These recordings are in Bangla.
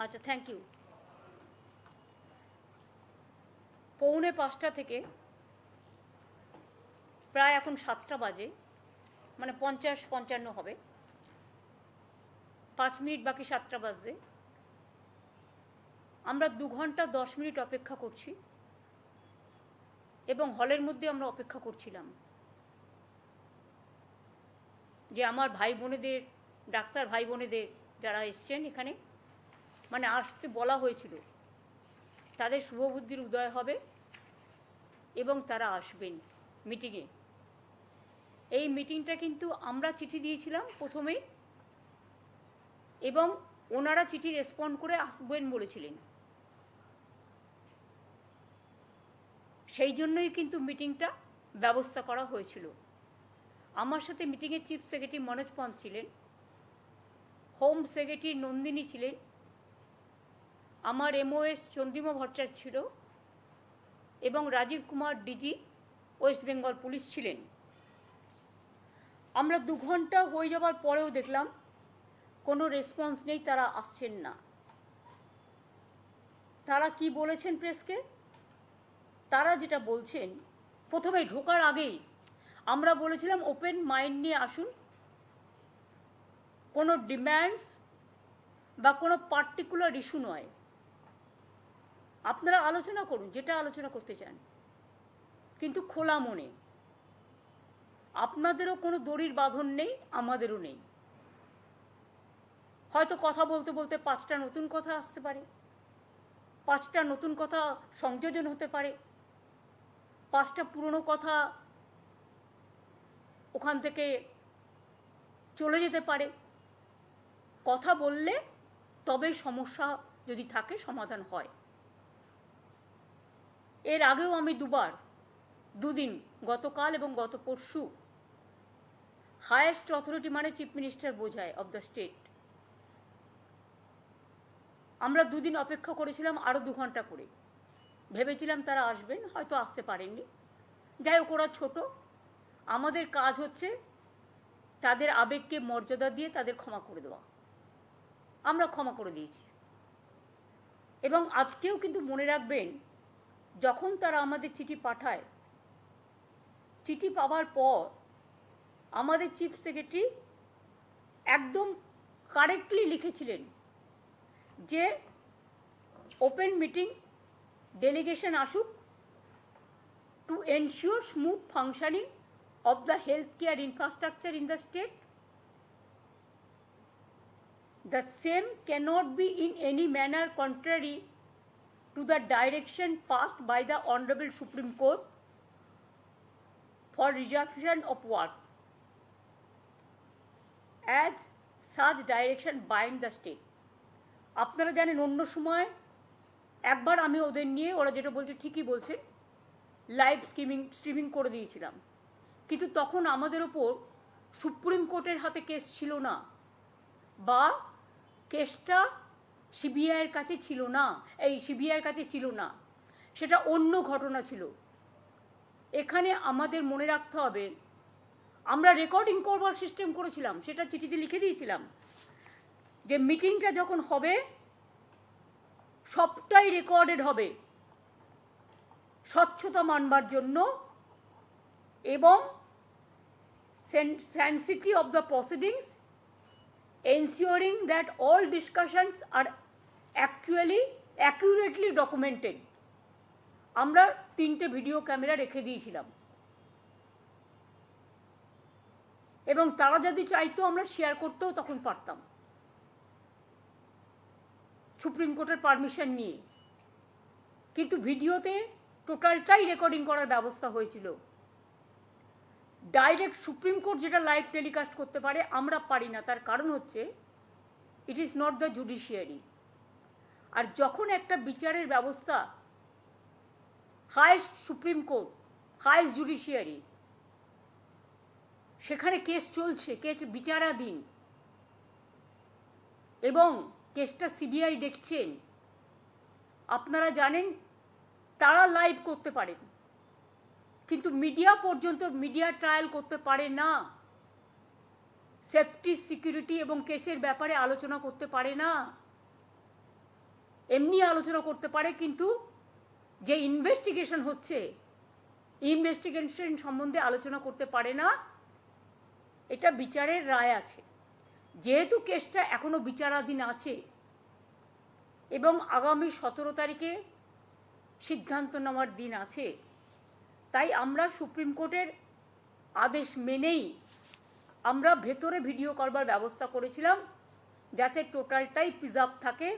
আচ্ছা, থ্যাংক ইউ। 4:45 থেকে প্রায় এখন 7টা বাজে, মানে 50-55 হবে, 5 মিনিট বাকি 7টা বাজে। আমরা 2 ঘন্টা 10 মিনিট অপেক্ষা করছি এবং হলের মধ্যে আমরা অপেক্ষা করছিলাম যে আমার ভাই বোনেদের, ডাক্তার ভাই বোনেদের যারা এসছেন এখানে, মানে আসতে বলা হয়েছিল, তাদের শুভবুদ্ধির উদয় হবে এবং তারা আসবেন মিটিংয়ে। এই মিটিংটা কিন্তু আমরা চিঠি দিয়েছিলাম প্রথমেই এবং ওনারা চিঠি রেসপন্ড করে আসবেন বলেছিলেন। সেই জন্যই কিন্তু মিটিংটা ব্যবস্থা করা হয়েছিল। আমার সাথে মিটিংয়ের চিফ সেক্রেটারি মনোজ পন্ত ছিলেন, হোম সেক্রেটারি নন্দিনী ছিলেন, আমার MOS চন্দ্রিমা ভট্টাচার্য ছিল এবং রাজীব কুমার ডিজি ওয়েস্ট বেঙ্গল পুলিশ ছিলেন। আমরা 2 ঘন্টা হয়ে যাওয়ার পরেও দেখলাম কোনো রেসপন্স নেই, তারা আসছেন না। তারা কি বলেছেন প্রেসকে? তারা যেটা বলছেন, প্রথমে ঢোকার আগেই আমরা বলেছিলাম ওপেন মাইন্ড নিয়ে আসুন, কোনো ডিম্যান্ডস বা কোনো পার্টিকুলার ইস্যু নয়, আপনারা আলোচনা করুন যেটা আলোচনা করতে চান, কিন্তু খোলা মনে। আপনাদেরও কোনো দড়ির বাঁধন নেই, আমাদেরও নেই। হয়তো কথা বলতে বলতে 5টা নতুন কথা আসতে পারে, 5টা নতুন কথা সংযোজন হতে পারে, 5টা পুরনো কথা ওখান থেকে চলে যেতে পারে। কথা বললে তবেই সমস্যা যদি থাকে সমাধান হয়। এর আগেও আমি 2 দিন, গতকাল এবং গত পরশু, হায়েস্ট অথরিটি মানে চিফ মিনিস্টার বোঝায় অফ দ্য স্টেট, আমরা 2 দিন অপেক্ষা করেছিলাম আরও 2 ঘন্টা করে। ভেবেছিলাম তারা আসবেন, হয়তো আসতে পারেননি। যাই হোক, ওরা ছোট, আমাদের কাজ হচ্ছে তাদের আবেগকে মর্যাদা দিয়ে তাদের ক্ষমা করে দেওয়া। আমরা ক্ষমা করে দিয়েছি এবং আজকেও কিন্তু মনে রাখবেন, যখন তারা আমাদের চিঠি পাঠায়, চিঠি পাওয়ার পর আমাদের চিফ সেক্রেটারি একদম কারেক্টলি লিখেছিলেন যে ওপেন মিটিং ডেলিগেশন আসুক to ensure smooth functioning of the healthcare infrastructure in the state. The same cannot be in any manner contrary to the direction passed by the Honorable Supreme Court for resumption of work, as such direction bind the state. আপনারা জানেন অন্য সময় একবার আমি ওদের নিয়ে, ওরা যেটা বলছে ঠিকই বলছে, লাইভ স্ট্রিমিং করে দিয়েছিলাম, কিন্তু তখন আমাদের ওপর সুপ্রিম কোর্টের হাতে কেস ছিল না, বা কেসটা সিবিআইয়ের কাছে ছিল না, সেটা অন্য ঘটনা ছিল। এখানে আমাদের মনে রাখতে হবে, আমরা রেকর্ডিং করবার সিস্টেম করেছিলাম, সেটা চিঠিতে লিখে দিয়েছিলাম যে মিটিংটা যখন হবে সবটাই রেকর্ডেড হবে, স্বচ্ছতা মানবার জন্য এবং sanctity of the proceedings, ensuring that all discussions are actually accurately documented. আমরা 3টে ভিডিও ক্যামেরা রেখে দিয়েছিলাম এবং তারা যদি চাইতো আমরা শেয়ার করতেও তখন পারতাম, সুপ্রিম কোর্টের পারমিশন নিয়ে। কিন্তু ভিডিওতে টোটালটাই রেকর্ডিং করার ব্যবস্থা হয়েছিল। ডাইরেক্ট সুপ্রিম কোর্ট যেটা লাইভ টেলিকাস্ট করতে পারে, আমরা পারি না। তার কারণ হচ্ছে it is not the judiciary. আর যখন একটা বিচারের ব্যবস্থা, highest supreme court, highest judiciary, সেখানে কেস চলছে, কেস বিচারাধীন এবং কেসটা সিবিআই দেখছেন, আপনারা জানেন তারা লাইভ করতে পারেন, কিন্তু মিডিয়া পর্যন্ত মিডিয়া ট্রায়াল করতে পারে না, সেফটি, সিকিউরিটি এবং কেসের ব্যাপারে আলোচনা করতে পারে না। এমনি আলোচনা করতে পারে, কিন্তু যে ইনভেস্টিগেশন হচ্ছে ইনভেস্টিগেশন সম্বন্ধে আলোচনা করতে পারে না। এটা বিচারের রায় আছে। যেহেতু কেসটা এখনো বিচারাধীন আছে এবং আগামী 17 তারিখে সিদ্ধান্ত নেওয়ার দিন আছে, তাই আমরা সুপ্রিম কোর্টের আদেশ মেনেই আমরা ভেতরে ভিডিও করবার ব্যবস্থা করেছিলাম, যাতে টোটালটাই প্রিজার্ভ থাকে।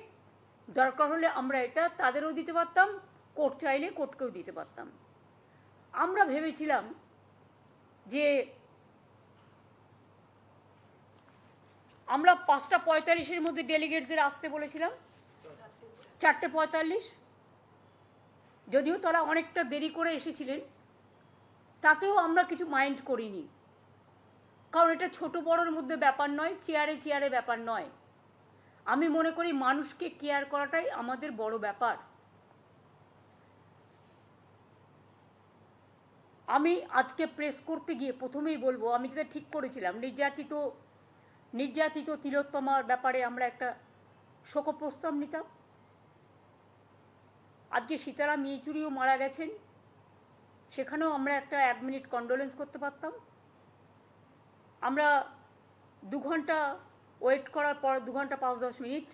দরকার হলে আমরা এটা তাদেরও দিতে পারতাম, কোর্ট চাইলে কোর্টকেও দিতে পারতাম। আমরা ভেবেছিলাম যে আমরা 5:45-এর মধ্যে ডেলিগেটসদের আসতে বলেছিলাম, 4:45, যদিও তারা অনেকটা দেরি করে এসেছিলেন, তাতেও আমরা কিছু মাইন্ড করিনি, কারণ এটা ছোট বড়োর মধ্যে ব্যাপার নয়, চেয়ারে চেয়ারে ব্যাপার নয়। আমি মনে করি মানুষকে কেয়ার করাটাই আমাদের বড় ব্যাপার। আমি আজকে প্রেস করতে গিয়ে প্রথমেই বলবো, আমি যেটা ঠিক করেছিলাম, নির্যাতিত তিলোত্তমার ব্যাপারে আমরা একটা শোক প্রস্তাব নিতাম। আজকে সীতারাম ইয়েচুরিও মারা গেছেন, সেখানেও আমরা একটা 1 মিনিট কন্ডোলেন্স করতে পারতাম। আমরা 2 ঘন্টা ওয়েট করার পর 2 ঘন্টা 5-10 মিনিট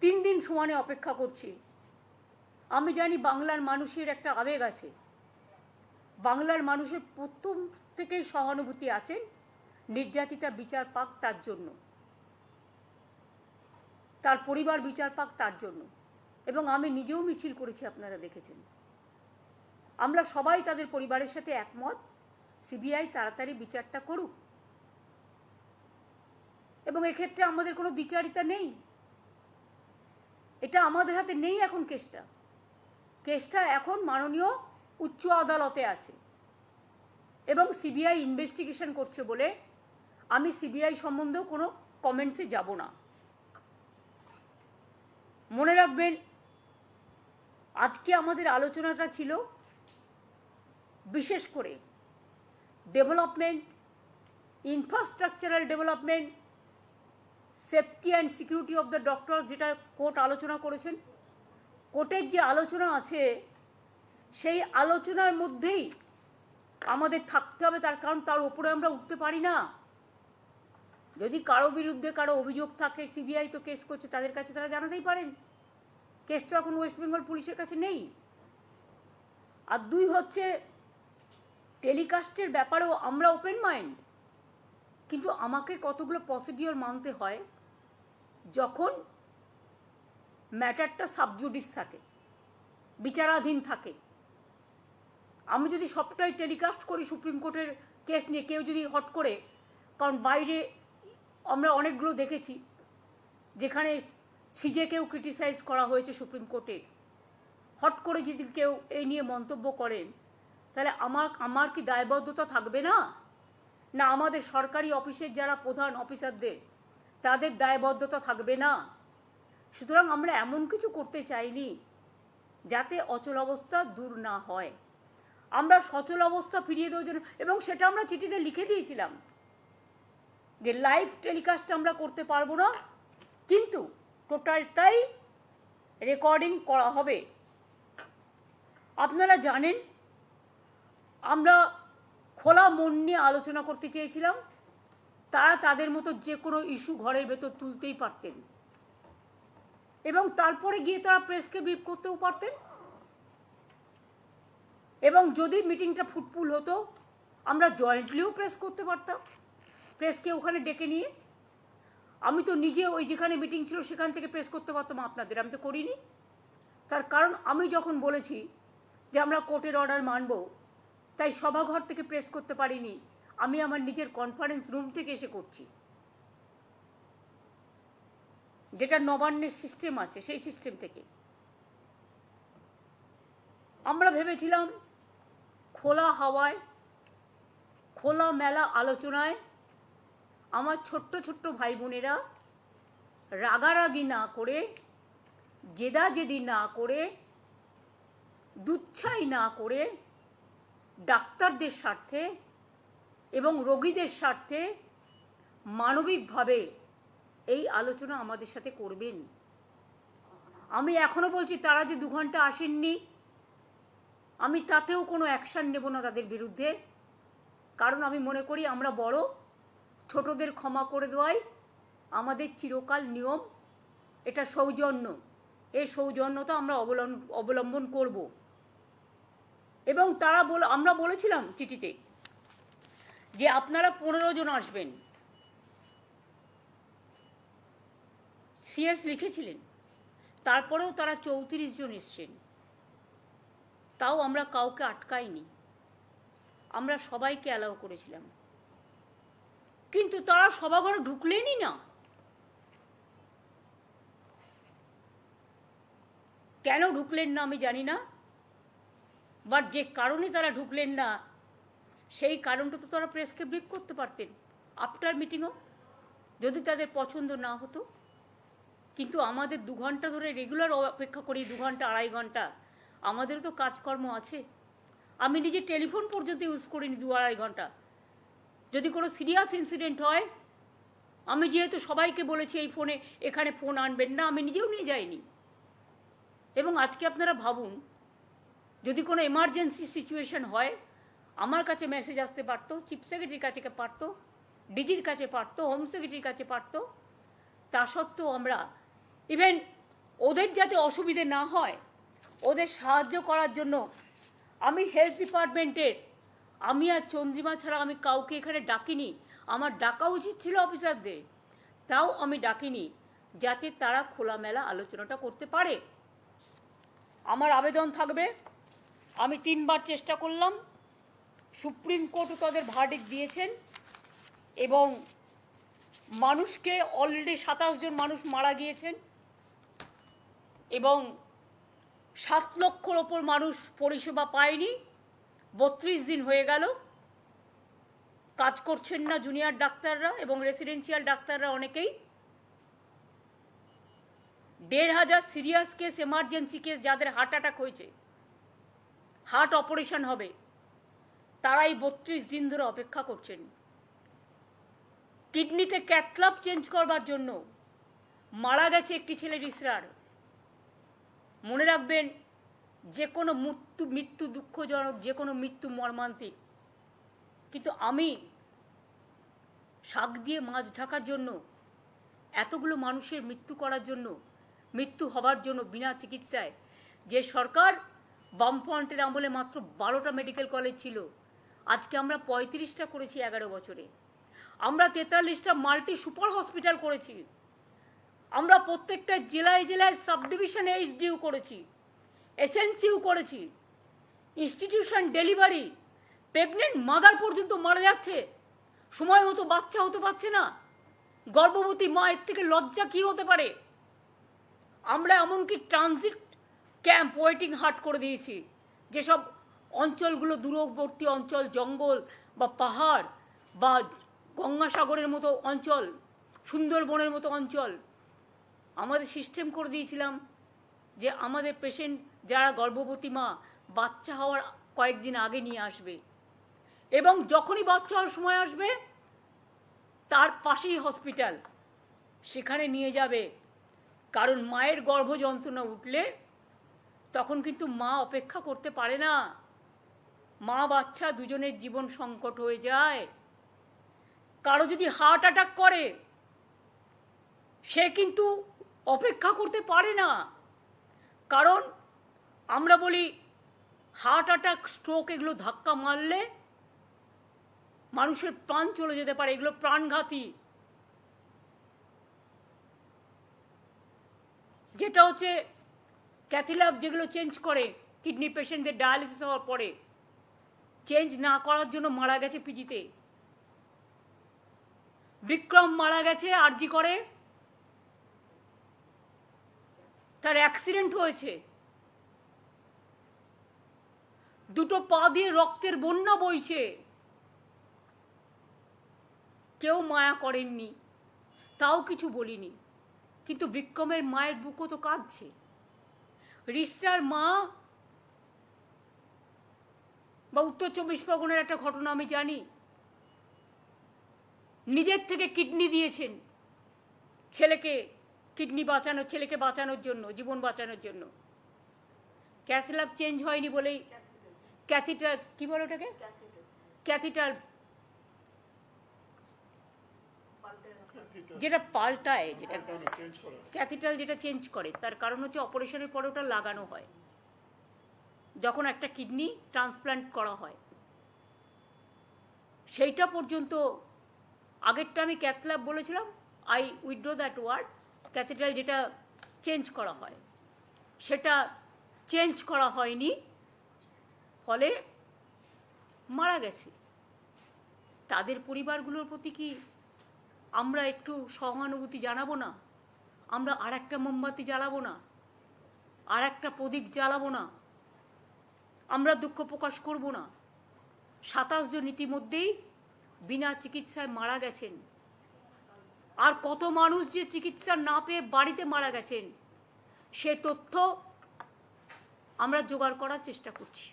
3 দিন সমানে অপেক্ষা করছি। আমি জানি বাংলার মানুষের একটা আবেগ আছে, বাংলার মানুষের প্রথম থেকেই সহানুভূতি আছে নির্যাতিতা বিচার পাক তার জন্য, তার পরিবার বিচার পাক তার জন্য, এবং আমি নিজেও মিছিল করেছি, আপনারা দেখেছেন। আমরা সবাই তাদের পরিবারের সাথে একমত, সিবিআই তাড়াতাড়ি বিচারটা করুক, এবং এক্ষেত্রে আমাদের কোনো দ্বিচারিতা নেই, এটা আমাদের হাতে নেই। এখন কেসটা এখন মাননীয় উচ্চ আদালতে আছে এবং সিবিআই ইনভেস্টিগেশন করছে বলে আমি সিবিআই সম্বন্ধেও কোনো কমেন্টসে যাব না। মনে রাখবেন, আজকে আমাদের আলোচনাটা ছিল বিশেষ করে development, infrastructural development, safety and security of the doctor, যেটা কোর্ট আলোচনা করেছেন। কোর্টের যে আলোচনা আছে সেই আলোচনার মধ্যেই আমাদের থাকতে হবে, তার কারণ তার উপরে আমরা উঠতে পারি না। যদি কারো বিরুদ্ধে কারো অভিযোগ থাকে, সিবিআই তো কেস করছে, তাদের কাছে তারা জানাতেই পারেন। কেস তো এখন ওয়েস্ট বেঙ্গল পুলিশের কাছে নেই। আর 2 হচ্ছে, টেলিকাস্টের ব্যাপারেও আমরা ওপেন মাইন্ড, কিন্তু আমাকে কতগুলো প্রসিডিওর মানতে হয় যখন ম্যাটারটা সাবজুডিস থাকে, বিচারাধীন থাকে। আমি যদি সবটাই টেলিকাস্ট করি সুপ্রিম কোর্টের কেস নিয়ে, কেউ যদি হট করে, কারণ বাইরে আমরা অনেকগুলো দেখেছি যেখানে সিজেকেও ক্রিটিসাইজ করা হয়েছে সুপ্রিম কোর্টে, হট করে যদি কেউ এই নিয়ে মন্তব্য করেন, তাহলে আমার কি দায়বদ্ধতা থাকবে না? না আমাদের সরকারি অফিসের যারা প্রধান অফিসারদের তাদের দায়বদ্ধতা থাকবে না? সুতরাং আমরা এমন কিছু করতে চাইনি যাতে অচল অবস্থা দূর না হয়। আমরা সচল অবস্থা ফিরিয়ে দেওয়ার জন্য, এবং সেটা আমরা চিঠিতে লিখে দিয়েছিলাম যে লাইভ টেলিকাস্ট আমরা করতে পারবো না, কিন্তু টোটালটাই রেকর্ডিং করা হবে। আপনারা জানেন আমরা খোলা মন নিয়ে আলোচনা করতে চেয়েছিলাম, তারা তাদের মতো যে কোনো ইস্যু ঘরের ভেতর তুলতেই পারতেন এবং তারপরে গিয়ে তারা প্রেসকে ব্রিফ করতেও পারতেন, এবং যদি মিটিংটা ফুটফুল হতো আমরা জয়েন্টলিও প্রেস করতে পারতাম, প্রেসকে ওখানে ডেকে নিয়ে। আমি তো নিজে ওই যেখানে মিটিং ছিল সেখান থেকে প্রেস করতে পারতাম আপনাদের, আমি তো করিনি। তার কারণ আমি যখন বলেছি যে আমরা কোর্টের অর্ডার মানব, তাই সভাঘর থেকে প্রেস করতে পারিনি, আমি আমার নিজের কনফারেন্স রুম থেকে এসে করছি, যেটা নবান্নের সিস্টেম আছে সেই সিস্টেম থেকে। আমরা ভেবেছিলাম খোলা হাওয়ায়, খোলা মেলা আলোচনায় আমার ছোট্ট ছোট্ট ভাই বোনেরা রাগারাগি না করে, জেদাজেদি না করে, দুচ্ছাই না করে, ডাক্তারদের স্বার্থে এবং রোগীদের স্বার্থে মানবিকভাবে এই আলোচনা আমাদের সাথে করবেন। আমি এখনো বলছি তারা যে 2 ঘন্টা আসেননি, আমি তাতেও কোনো অ্যাকশান নেব না তাদের বিরুদ্ধে, কারণ আমি মনে করি আমরা বড়, ছোটদের ক্ষমা করে দেওয়াই আমাদের চিরকাল নিয়ম। এটা সৌজন্য, এই সৌজন্যতা আমরা অবলম্বন করব। এবং আমরা বলেছিলাম চিঠিতে যে আপনারা 15 জন আসবেন, সিএস লিখেছিলেন, তারপরেও তারা 34 জন এসছেন, তাও আমরা কাউকে আটকাইনি, আমরা সবাইকে অ্যালাউ করেছিলাম। কিন্তু তারা সভাঘরে ঢুকলেনই না। কেন ঢুকলেন না আমি জানি না, বাট যে কারণে তারা ঢুকলেন না সেই কারণটা তো তারা প্রেসকে ব্রিফ করতে পারতেন আফটার মিটিংও, যদি তাদের পছন্দ না হতো। কিন্তু আমাদের 2 ঘন্টা ধরে রেগুলার অপেক্ষা করি, 2 ঘন্টা 2.5 ঘন্টা, আমাদেরও তো কাজকর্ম আছে। আমি নিজে টেলিফোন পর্যন্ত ইউজ করিনি 2-2.5 ঘন্টা। যদি কোনো সিরিয়াস ইনসিডেন্ট হয়, আমি যেহেতু সবাইকে বলেছি এই ফোনে, এখানে ফোন আনবেন না, আমি নিজেও নিয়ে যাইনি। এবং আজকে আপনারা ভাবুন, যদি কোনো এমার্জেন্সি সিচুয়েশন হয়, আমার কাছে মেসেজ আসতে পারতো, চিফ সেক্রেটারির কাছে পারতো, ডিজির কাছে পারতো, হোম সেক্রেটারির কাছে পারতো। তা সত্ত্বেও আমরা ইভেন ওদের যাতে অসুবিধে না হয়, ওদের সাহায্য করার জন্য আমি হেলথ ডিপার্টমেন্টের, আমি আর চন্দ্রিমা ছাড়া আমি কাউকে এখানে ডাকিনি। আমার ডাকা উচিত ছিল অফিসারদের, তাও আমি ডাকিনি, যাতে তারা খোলামেলা আলোচনাটা করতে পারে। আমার আবেদন থাকবে, আমি 3 বার চেষ্টা করলাম, সুপ্রিম কোর্টও তাদের ভার্ডিক্ট দিয়েছেন, এবং মানুষকে অলরেডি 27 জন মানুষ মারা গিয়েছেন, এবং 7 লক্ষর ওপর মানুষ পরিষেবা পায়নি। 32 দিন হয়ে গেল, কাজ করছেন না জুনিয়র ডাক্তাররা এবং রেসিডেন্সিয়াল ডাক্তাররা অনেকেই। 1,500 সিরিয়াস কেস, এমার্জেন্সি কেস, যাদের হার্ট অ্যাটাক হয়েছে, হার্ট অপারেশন হবে, তারাই 32 দিন ধরে অপেক্ষা করছেন। কিডনিতে ক্যাথল্যাব চেঞ্জ করবার জন্য মারা গেছে একটি ছেলে রিসরার। মনে রাখবেন, যে কোনো মৃত্যু দুঃখজনক, যে কোনো মৃত্যু মর্মান্তিক, কিন্তু আমি শাক দিয়ে মাছ ঢাকার জন্য, এতগুলো মানুষের মৃত্যু করার জন্য, মৃত্যু হবার জন্য বিনা চিকিৎসায়, যে সরকার বামফ্রন্টের আমলে মাত্র 12টা মেডিকেল কলেজ ছিল, আজকে আমরা 35টা করেছি 11 বছরে। আমরা 43টা মাল্টি সুপার হসপিটাল করেছি। আমরা প্রত্যেকটা জেলায় জেলায় সাব ডিভিশন এইচডিইউ করেছি, এসএনসিইউ করেছি, ইনস্টিটিউশন ডেলিভারি, প্রেগনেন্ট মাদার পর্যন্ত মারা যাচ্ছে, সময় মতো বাচ্চা হতে পারছে না। গর্ভবতী মায়ের থেকে লজ্জা কি হতে পারে? আমরা এমনকি ট্রানজিট ক্যাম্প, ওয়েটিং হাট করে দিয়েছি, যেসব অঞ্চলগুলো দূরবর্তী অঞ্চল, জঙ্গল বা পাহাড় বা গঙ্গাসাগরের মতো অঞ্চল, সুন্দরবনের মতো অঞ্চল, আমাদের সিস্টেম করে দিয়েছিলাম যে আমাদের পেশেন্ট যারা গর্ভবতী মা, বাচ্চা হওয়ার কয়েকদিন আগে নিয়ে আসবে, এবং যখনই বাচ্চা হওয়ার সময় আসবে তার পাশেই হসপিটাল, সেখানে নিয়ে যাবে। কারণ মায়ের গর্ভ যন্ত্রণা উঠলে তখন কিন্তু মা অপেক্ষা করতে পারে না, মা বাচ্চা দুজনের জীবন সংকট হয়ে যায়। কারো যদি হার্ট অ্যাটাক করে, সে কিন্তু অপেক্ষা করতে পারে না। কারণ আমরা বলি হার্ট অ্যাটাক, স্ট্রোক, এগুলো ধাক্কা মারলে মানুষের প্রাণ চলে যেতে পারে, এগুলো প্রাণঘাতী। যেটা হচ্ছে ক্যাথল্যাব, যেগুলো চেঞ্জ করে কিডনি পেশেন্টদের ডায়ালিসিস হওয়ার পরে, চেঞ্জ না করার জন্য মারা গেছে পিজিতে। বিক্রম মারা গেছে আরজি করে, তার অ্যাক্সিডেন্ট হয়েছে, 2টো পা দিয়ে রক্তের বন্যা বইছে, কেউ মায়া করেননি, তাও কিছু বলিনি। কিন্তু বিক্রমের মায়ের বুকও তো কাঁদছে। রিস্টার মা বা উত্তর 24 পরগনার একটা ঘটনা আমি জানি, নিজের থেকে কিডনি দিয়েছেন ছেলেকে কিডনি বাঁচানোর, ছেলেকে বাঁচানোর জন্য, জীবন বাঁচানোর জন্য। ক্যাথল্যাব চেঞ্জ হয়নি বলেই ক্যাথিটার, কি বলে ওটাকে, ক্যাথিটার যেটা পাল্টায়, যেটা ক্যাথিটাল যেটা চেঞ্জ করে, তার কারণ হচ্ছে অপারেশনের পরে ওটা লাগানো হয় যখন একটা কিডনি ট্রান্সপ্লান্ট করা হয়। সেইটা পর্যন্ত, আগেরটা আমি ক্যাথল্যাব বলেছিলাম, আই উইথড্র দ্যাট ওয়ার্ড। ক্যাথিটাল যেটা চেঞ্জ করা হয় সেটা চেঞ্জ করা হয়নি, ফলে মারা গেছে। তাদের পরিবারগুলোর প্রতি কি আমরা একটু সহানুভূতি জানাবো না? আমরা আর একটা মোমবাতি জ্বালাবো না? আর একটা প্রদীপ জ্বালাবো না? আমরা দুঃখ প্রকাশ করব না? 27 জন ইতিমধ্যেই বিনা চিকিৎসায় মারা গেছেন। আর কত মানুষ যে চিকিৎসা না পেয়ে বাড়িতে মারা গেছেন সে তথ্য আমরা জোগাড় করার চেষ্টা করছি।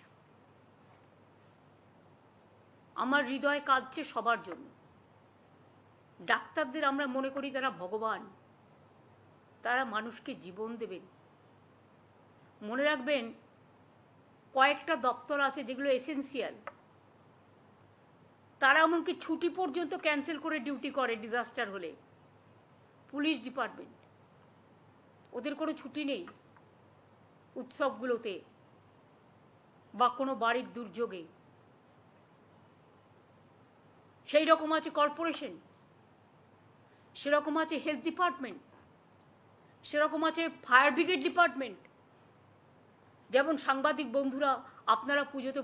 আমার হৃদয় কাঁদছে সবার জন্য। ডাক্তারদের আমরা মনে করি তারা ভগবান, তারা মানুষকে জীবন দেবেন। মনে রাখবেন, কয়েকটা দপ্তর আছে যেগুলো এসেন্সিয়াল, তারা এমনকি ছুটি পর্যন্ত ক্যান্সেল করে ডিউটি করে ডিজাস্টার হলে। পুলিশ ডিপার্টমেন্ট, ওদের কোনো ছুটি নেই উৎসবগুলোতে বা কোনো বাড়ির দুর্যোগে। সেই রকম আছে কর্পোরেশন, সেরকম আছে হেলথ ডিপার্টমেন্ট, সেরকম আছে ফায়ার ব্রিগেড ডিপার্টমেন্ট। যেমন সাংবাদিক বন্ধুরা, আপনারা পুজোতে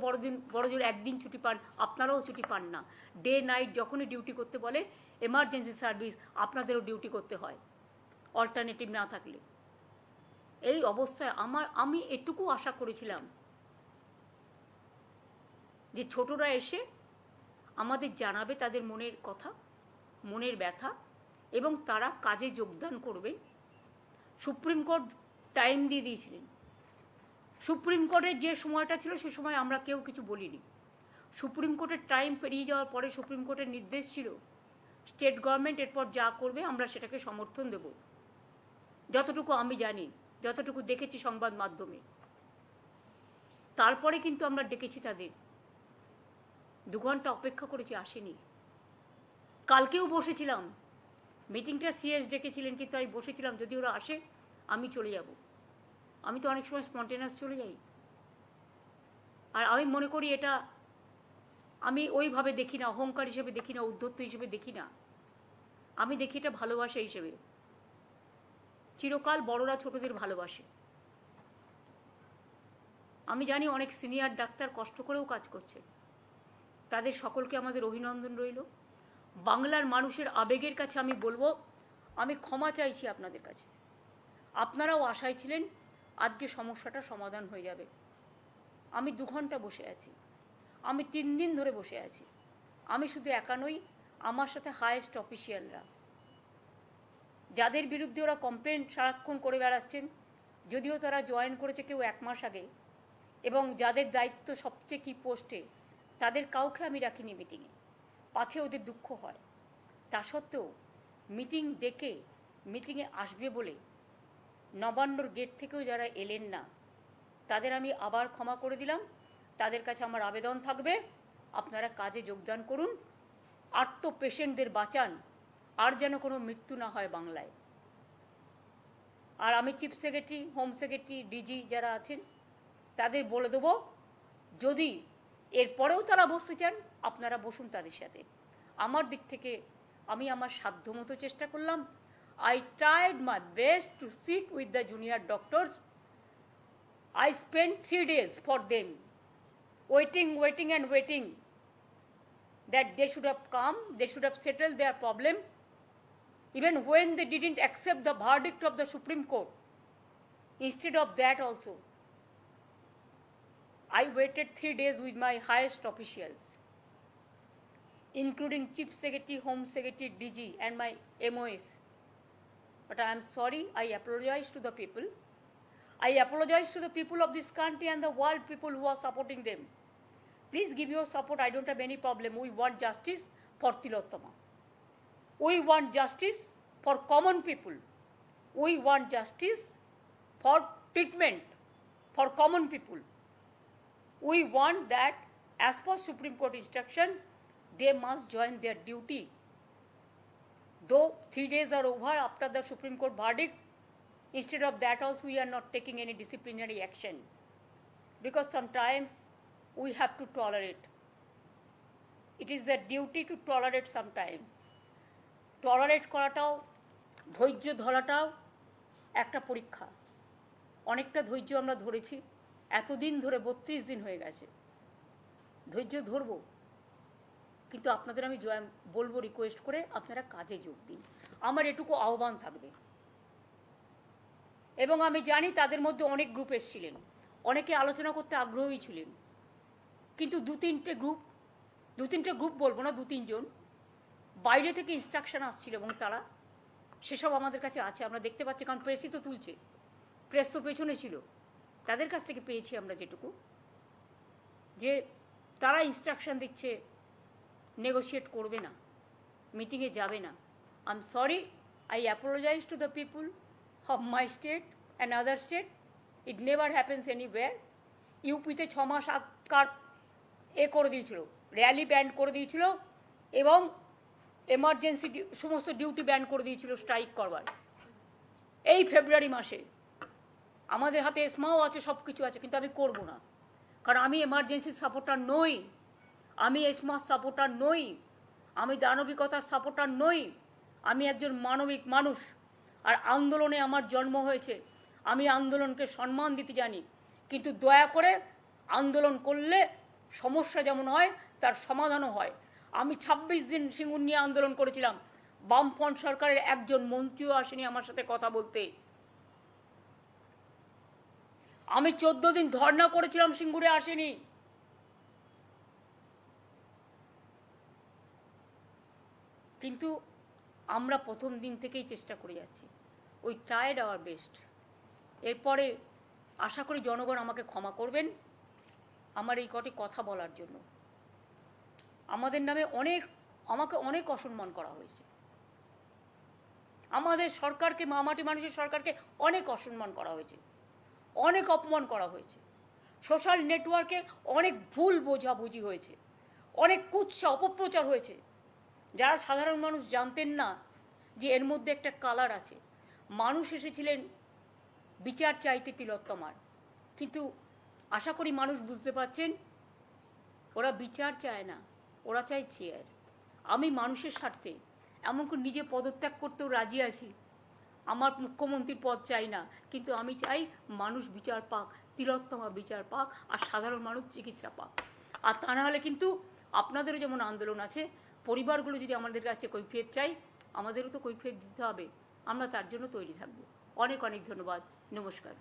বড়জোর একদিন ছুটি পান, আপনারাও ছুটি পান না। ডে নাইট যখনই ডিউটি করতে বলে এমার্জেন্সি সার্ভিস, আপনাদেরও ডিউটি করতে হয় অল্টারনেটিভ না থাকলে। এই অবস্থায় আমি এটুকু আশা করেছিলাম যে ছোটরা এসে আমাদের জানাবে তাদের মনের কথা, মনের ব্যথা, এবং তারা কাজে যোগদান করবে। সুপ্রিম কোর্ট টাইম দিয়ে দিয়েছিলেন। সুপ্রিম কোর্টের যে সময়টা ছিল সে সময় আমরা কেউ কিছু বলিনি। সুপ্রিম কোর্টের টাইম পেরিয়ে যাওয়ার পরে সুপ্রিম কোর্টের নির্দেশ ছিল স্টেট গভর্নমেন্ট এরপর যা করবে আমরা সেটাকে সমর্থন দেব। যতটুকু আমি জানি, যতটুকু দেখেছি সংবাদ মাধ্যমে। তারপরে কিন্তু আমরা ডেকেছি তাদের, 2 ঘন্টা অপেক্ষা করেছি, আসেনি। কালকেও বসেছিলাম, মিটিংটা সিএস ডেকেছিলেন, কিন্তু আমি বসেছিলাম যদি ওরা আসে আমি চলে যাব। আমি তো অনেক সময় স্পন্টেনাস চলে যাই। আর আমি মনে করি এটা আমি ওইভাবে দেখি না, অহংকার হিসেবে দেখি না, উদ্ধত্ত হিসেবে দেখি না। আমি দেখি এটা ভালোবাসা হিসেবে। চিরকাল বড়রা ছোটদের ভালোবাসে। আমি জানি অনেক সিনিয়র ডাক্তার কষ্ট করেও কাজ করছে, তাদের সকলকে আমাদের অভিনন্দন রইল। বাংলার মানুষের আবেগের কাছে আমি বলবো, আমি ক্ষমা চাইছি আপনাদের কাছে। আপনারাও আশায় ছিলেন আজকে সমস্যাটা সমাধান হয়ে যাবে। আমি 2 ঘন্টা বসে আছি, আমি 3 দিন ধরে বসে আছি। আমি শুধু একা নই, আমার সাথে হায়েস্ট অফিসিয়ালরা, যাদের বিরুদ্ধে ওরা কমপ্লেন সারাক্ষণ করে বেড়াচ্ছেন, যদিও তারা জয়েন করেছে কেউ 1 মাস আগে, এবং যাদের দায়িত্ব সবচেয়ে কি পোস্টে, তাদের কাউকে আমি রাখিনি মিটিংয়ে, পাছে ওদের দুঃখ হয়। তা সত্ত্বেও মিটিং ডেকে মিটিংয়ে আসবে বলে নবান্নর গেট থেকেও যারা এলেন না, তাদের আমি আবার ক্ষমা করে দিলাম। তাদের কাছে আমার আবেদন থাকবে, আপনারা কাজে যোগদান করুন, আর্ত পেশেন্টদের বাঁচান, আর যেন কোনো মৃত্যু না হয় বাংলায়। আর আমি chief secretary, home secretary, DG যারা আছেন তাদের বলে দেবো, যদি এরপরেও তারা বসতে চান আপনারা বসুন তাদের সাথে। আমার দিক থেকে আমি আমার সাধ্যমতো চেষ্টা করলাম। I tried my best to sit with the junior doctors. I spent 3 days for them, waiting and waiting that they should have come, they should have settled their problem. Even when they didn't accept the verdict of the Supreme Court, instead of that also, I waited 3 days with my highest officials, including Chief Secretary, Home Secretary, DG, and my MOS. But I am sorry, I apologize to the people. I apologize to the people of this country and the world people who are supporting them. Please give your support, I don't have any problem. We want justice for Tilottama. We want justice for common people. We want justice for treatment for common people. We want that as per Supreme Court instruction, they must join their duty. Though 3 days are over after the Supreme Court verdict, instead of that also we are not taking any disciplinary action. Because sometimes we have to tolerate. It is their duty to tolerate sometimes. Tolerate করাটাও ধৈর্য ধরাটাও একটা পরীক্ষা। অনেকটা ধৈর্য আমরা ধরেছি, এতদিন ধরে 32 দিন হয়ে গেছে। ধৈর্য ধরবো, কিন্তু আপনাদের আমি বলবো রিকোয়েস্ট করে আপনারা কাজে যোগ দিন। আমার এটুকু আহ্বান থাকবে। এবং আমি জানি তাদের মধ্যে অনেক গ্রুপ এসেছিলেন, অনেকে আলোচনা করতে আগ্রহী ছিলেন, কিন্তু দু তিনটে গ্রুপ বলবো না, 2-3 জন বাইরে থেকে ইনস্ট্রাকশন আসছিল এবং তারা সেসব আমাদের কাছে আছে, আমরা দেখতে পাচ্ছি, কারণ প্রেসই তো তুলছে, প্রেস তো পেছনে ছিল, তাদের কাছ থেকে পেয়েছি আমরা যেটুকু, যে তারা ইনস্ট্রাকশন দিচ্ছে নেগোশিয়েট করবে না, মিটিংয়ে যাবে না। I am sorry, I apologise to the people of my state and other state. It never happens anywhere. ইউপিতে 6 মাস আগকার করে দিয়েছিল, র্যালি ব্যান করে দিয়েছিল এবং এমার্জেন্সি সমস্ত ডিউটি ব্যান করে দিয়েছিল স্ট্রাইক করবার। এই ফেব্রুয়ারি মাসে আমাদের হাতে এসমাও আছে, সব কিছু আছে, কিন্তু আমি করব না, কারণ আমি এমার্জেন্সির সাপোর্টার নই, আমি এসমার সাপোর্টার নই, আমি দানবিকতার সাপোর্টার নই, আমি একজন মানবিক মানুষ। আর আন্দোলনে আমার জন্ম হয়েছে, আমি আন্দোলনকে সম্মান দিতে জানি, কিন্তু দয়া করে আন্দোলন করলে সমস্যা যেমন হয় তার সমাধানও হয়। আমি 26 দিন সিঙ্গুর নিয়ে আন্দোলন করেছিলাম, বামফ্রন্ট সরকারের একজন মন্ত্রীও আসেনি আমার সাথে কথা বলতে। আমি 14 দিন ধর্ণা করেছিলাম, সিঙ্গুরে আসেনি। কিন্তু আমরা প্রথম দিন থেকেই চেষ্টা করে যাচ্ছি, উই ট্রাইড আওয়ার বেস্ট। এরপরে আশা করি জনগণ আমাকে ক্ষমা করবেন আমার এই কটি কথা বলার জন্য। আমাদের নামে আমাকে অনেক অসম্মান করা হয়েছে, আমাদের সরকারকে, মামাটি মানুষের সরকারকে অনেক অসম্মান করা হয়েছে, অনেক অপমান করা হয়েছে, সোশ্যাল নেটওয়ার্কে অনেক ভুল বোঝাবুঝি হয়েছে, অনেক কুৎসা অপপ্রচার হয়েছে, যারা সাধারণ মানুষ জানতেন না যে এর মধ্যে একটা কালার আছে। মানুষ এসেছিলেন বিচার চাইতে তিলোত্তমার, কিন্তু আশা করি মানুষ বুঝতে পারছেন ওরা বিচার চায় না, ওরা চায় চেয়ার। আমি মানুষের স্বার্থে এমনকি নিজে পদত্যাগ করতেও রাজি আছি, আমার মুখ্যমন্ত্রীর পদ চাই না, কিন্তু আমি চাই মানুষ বিচার পাক, তিলোত্তমা বিচার পাক, আর সাধারণ মানুষ চিকিৎসা পাক। আর তা না হলে কিন্তু আপনাদেরও যেমন আন্দোলন আছে, পরিবারগুলো যদি আমাদের কাছে কৈফিয়ত চাই, আমাদেরও তো কৈফিয়ত দিতে হবে, আমরা তার জন্য তৈরি থাকবো। অনেক অনেক ধন্যবাদ, নমস্কার।